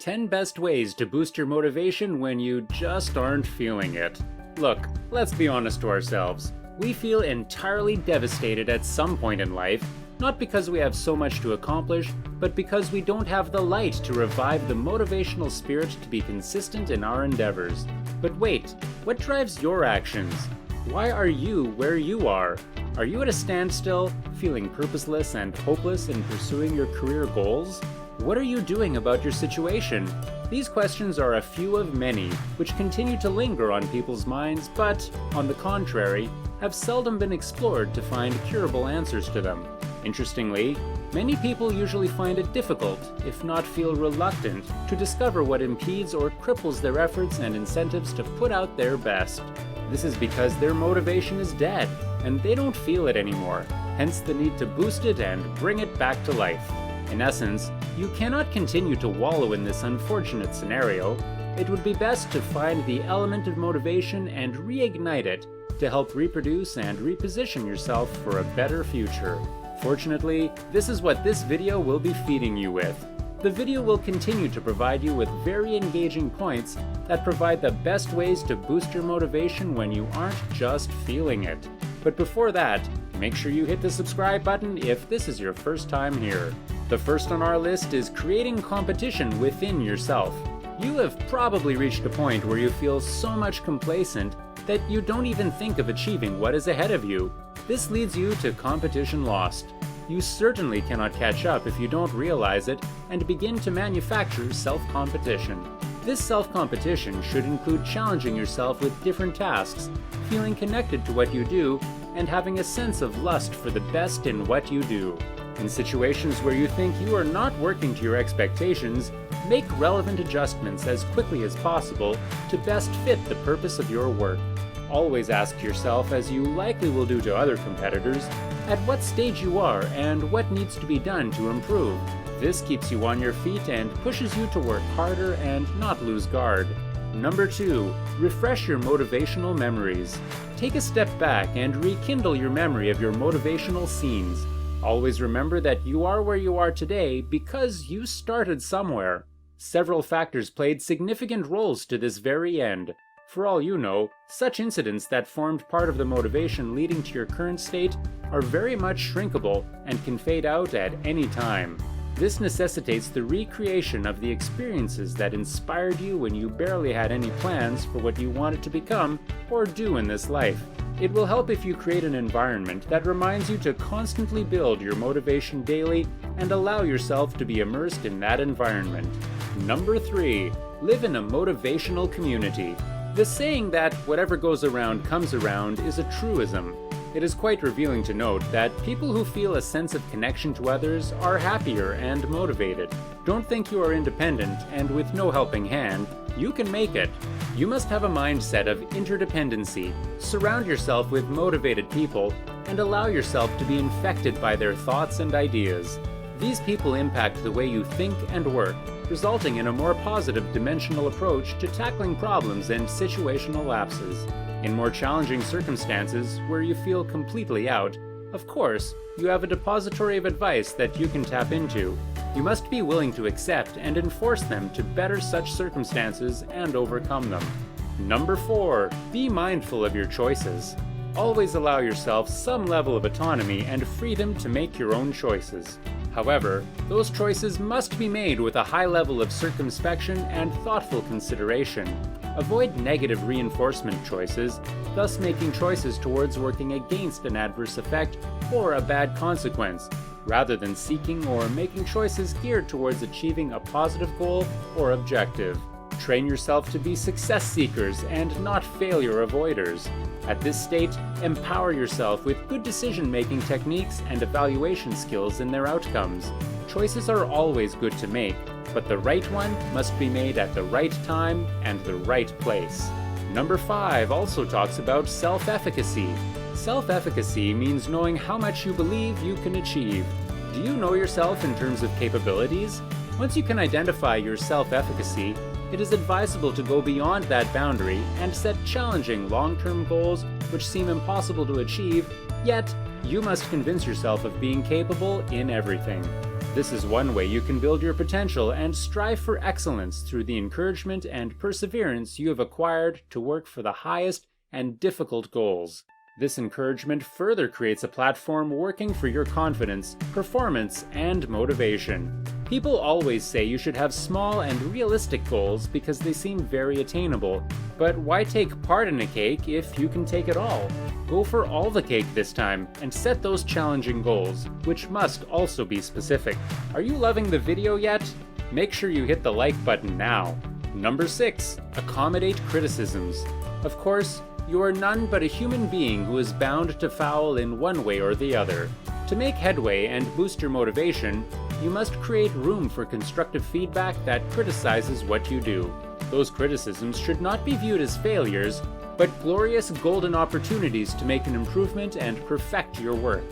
10 best ways to boost your motivation when you just aren't feeling it. Look, let's be honest to ourselves. We feel entirely devastated at some point in life, not because we have so much to accomplish, but because we don't have the light to revive the motivational spirit to be consistent in our endeavors. But wait, what drives your actions? Why are you where you are? Are you at a standstill, feeling purposeless and hopeless in pursuing your career goals? What are you doing about your situation? These questions are a few of many, which continue to linger on people's minds, but, on the contrary, have seldom been explored to find curable answers to them. Interestingly, many people usually find it difficult, if not feel reluctant, to discover what impedes or cripples their efforts and incentives to put out their best. This is because their motivation is dead, and they don't feel it anymore, hence the need to boost it and bring it back to life. In essence, you cannot continue to wallow in this unfortunate scenario. It would be best to find the element of motivation and reignite it to help reproduce and reposition yourself for a better future. Fortunately, this is what this video will be feeding you with. The video will continue to provide you with very engaging points that provide the best ways to boost your motivation when you aren't just feeling it. But before that, make sure you hit the subscribe button if this is your first time here. The first on our list is creating competition within yourself. You have probably reached a point where you feel so much complacent that you don't even think of achieving what is ahead of you. This leads you to competition lost. You certainly cannot catch up if you don't realize it and begin to manufacture self-competition. This self-competition should include challenging yourself with different tasks, feeling connected to what you do, and having a sense of lust for the best in what you do. In situations where you think you are not working to your expectations, make relevant adjustments as quickly as possible to best fit the purpose of your work. Always ask yourself, as you likely will do to other competitors, at what stage you are and what needs to be done to improve. This keeps you on your feet and pushes you to work harder and not lose guard. Number 2, refresh your motivational memories. Take a step back and rekindle your memory of your motivational scenes. Always remember that you are where you are today because you started somewhere. Several factors played significant roles to this very end. For all you know, such incidents that formed part of the motivation leading to your current state are very much shrinkable and can fade out at any time. This necessitates the recreation of the experiences that inspired you when you barely had any plans for what you wanted to become or do in this life. It will help if you create an environment that reminds you to constantly build your motivation daily and allow yourself to be immersed in that environment. Number 3, live in a motivational community. The saying that whatever goes around comes around is a truism. It is quite revealing to note that people who feel a sense of connection to others are happier and motivated. Don't think you are independent and with no helping hand. You can make it. You must have a mindset of interdependency. Surround yourself with motivated people and allow yourself to be infected by their thoughts and ideas. These people impact the way you think and work, resulting in a more positive dimensional approach to tackling problems and situational lapses. In more challenging circumstances where you feel completely out, of course, you have a depository of advice that you can tap into. You must be willing to accept and enforce them to better such circumstances and overcome them. Number 4, be mindful of your choices. Always allow yourself some level of autonomy and freedom to make your own choices. However, those choices must be made with a high level of circumspection and thoughtful consideration. Avoid negative reinforcement choices, thus making choices towards working against an adverse effect or a bad consequence, rather than seeking or making choices geared towards achieving a positive goal or objective. Train yourself to be success seekers and not failure avoiders. At this state, empower yourself with good decision-making techniques and evaluation skills in their outcomes. Choices are always good to make, but the right one must be made at the right time and the right place. Number 5 also talks about self-efficacy. Self-efficacy means knowing how much you believe you can achieve. Do you know yourself in terms of capabilities? Once you can identify your self-efficacy, it is advisable to go beyond that boundary and set challenging long-term goals which seem impossible to achieve, yet you must convince yourself of being capable in everything. This is one way you can build your potential and strive for excellence through the encouragement and perseverance you have acquired to work for the highest and difficult goals. This encouragement further creates a platform working for your confidence, performance, and motivation. People always say you should have small and realistic goals because they seem very attainable. But why take part in a cake if you can take it all? Go for all the cake this time and set those challenging goals, which must also be specific. Are you loving the video yet? Make sure you hit the like button now. Number 6. Accommodate criticisms. Of course, you are none but a human being who is bound to foul in one way or the other. To make headway and boost your motivation, you must create room for constructive feedback that criticizes what you do. Those criticisms should not be viewed as failures, but glorious golden opportunities to make an improvement and perfect your work.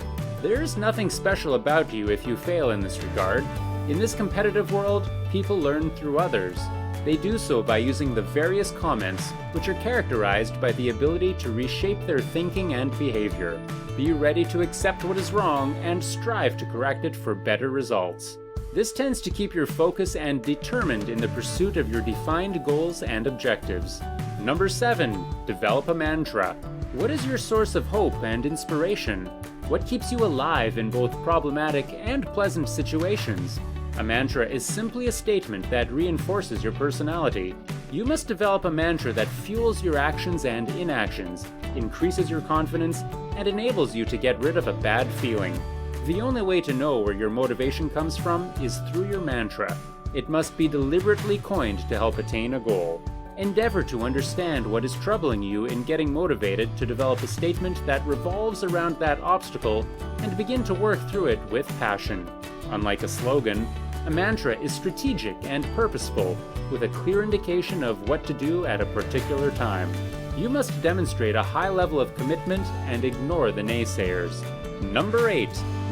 There is nothing special about you if you fail in this regard. In this competitive world, people learn through others. They do so by using the various comments, which are characterized by the ability to reshape their thinking and behavior. Be ready to accept what is wrong and strive to correct it for better results. This tends to keep your focus and determined in the pursuit of your defined goals and objectives. Number 7. Develop a mantra. What is your source of hope and inspiration? What keeps you alive in both problematic and pleasant situations? A mantra is simply a statement that reinforces your personality. You must develop a mantra that fuels your actions and inactions, increases your confidence, and enables you to get rid of a bad feeling. The only way to know where your motivation comes from is through your mantra. It must be deliberately coined to help attain a goal. Endeavor to understand what is troubling you in getting motivated to develop a statement that revolves around that obstacle and begin to work through it with passion. Unlike a slogan, a mantra is strategic and purposeful, with a clear indication of what to do at a particular time. You must demonstrate a high level of commitment and ignore the naysayers. Number 8.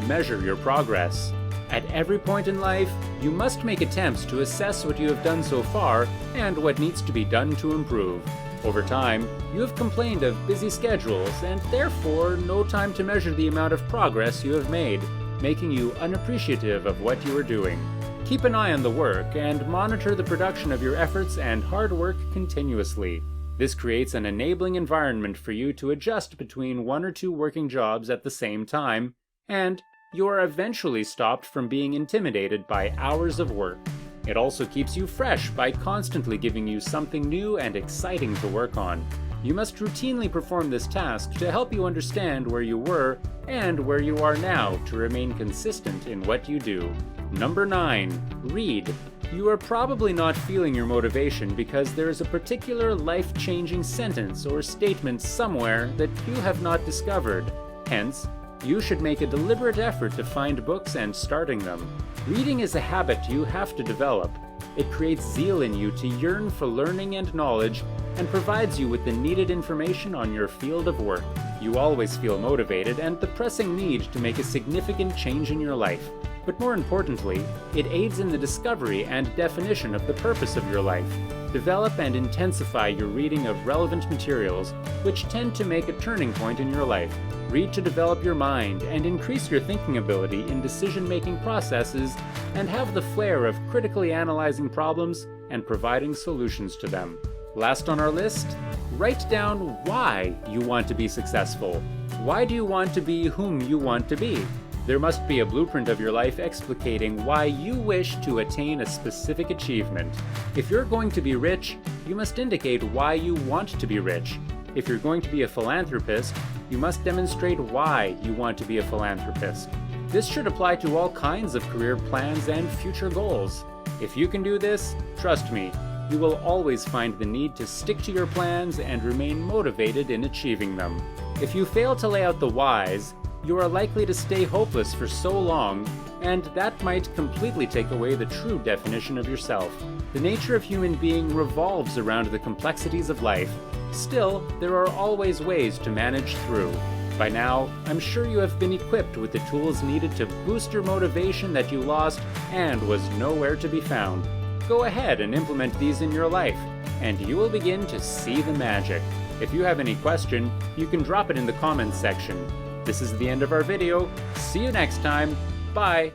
Measure your progress. At every point in life, you must make attempts to assess what you have done so far and what needs to be done to improve. Over time, you have complained of busy schedules and therefore no time to measure the amount of progress you have made, making you unappreciative of what you are doing. Keep an eye on the work and monitor the production of your efforts and hard work continuously. This creates an enabling environment for you to adjust between 1 or 2 working jobs at the same time, and you are eventually stopped from being intimidated by hours of work. It also keeps you fresh by constantly giving you something new and exciting to work on. You must routinely perform this task to help you understand where you were and where you are now to remain consistent in what you do. Number 9. Read. You are probably not feeling your motivation because there is a particular life-changing sentence or statement somewhere that you have not discovered. Hence, you should make a deliberate effort to find books and starting them. Reading is a habit you have to develop. It creates zeal in you to yearn for learning and knowledge and provides you with the needed information on your field of work. You always feel motivated and the pressing need to make a significant change in your life. But more importantly, it aids in the discovery and definition of the purpose of your life. Develop and intensify your reading of relevant materials, which tend to make a turning point in your life. Read to develop your mind and increase your thinking ability in decision-making processes, and have the flair of critically analyzing problems and providing solutions to them. Last on our list, write down why you want to be successful. Why do you want to be whom you want to be? There must be a blueprint of your life explicating why you wish to attain a specific achievement. If you're going to be rich, you must indicate why you want to be rich. If you're going to be a philanthropist, you must demonstrate why you want to be a philanthropist. This should apply to all kinds of career plans and future goals. If you can do this, trust me, you will always find the need to stick to your plans and remain motivated in achieving them. If you fail to lay out the whys, you are likely to stay hopeless for so long, and that might completely take away the true definition of yourself. The nature of human being revolves around the complexities of life. Still, there are always ways to manage through. By now, I'm sure you have been equipped with the tools needed to boost your motivation that you lost and was nowhere to be found. Go ahead and implement these in your life, and you will begin to see the magic. If you have any question, you can drop it in the comments section. This is the end of our video. See you next time. Bye.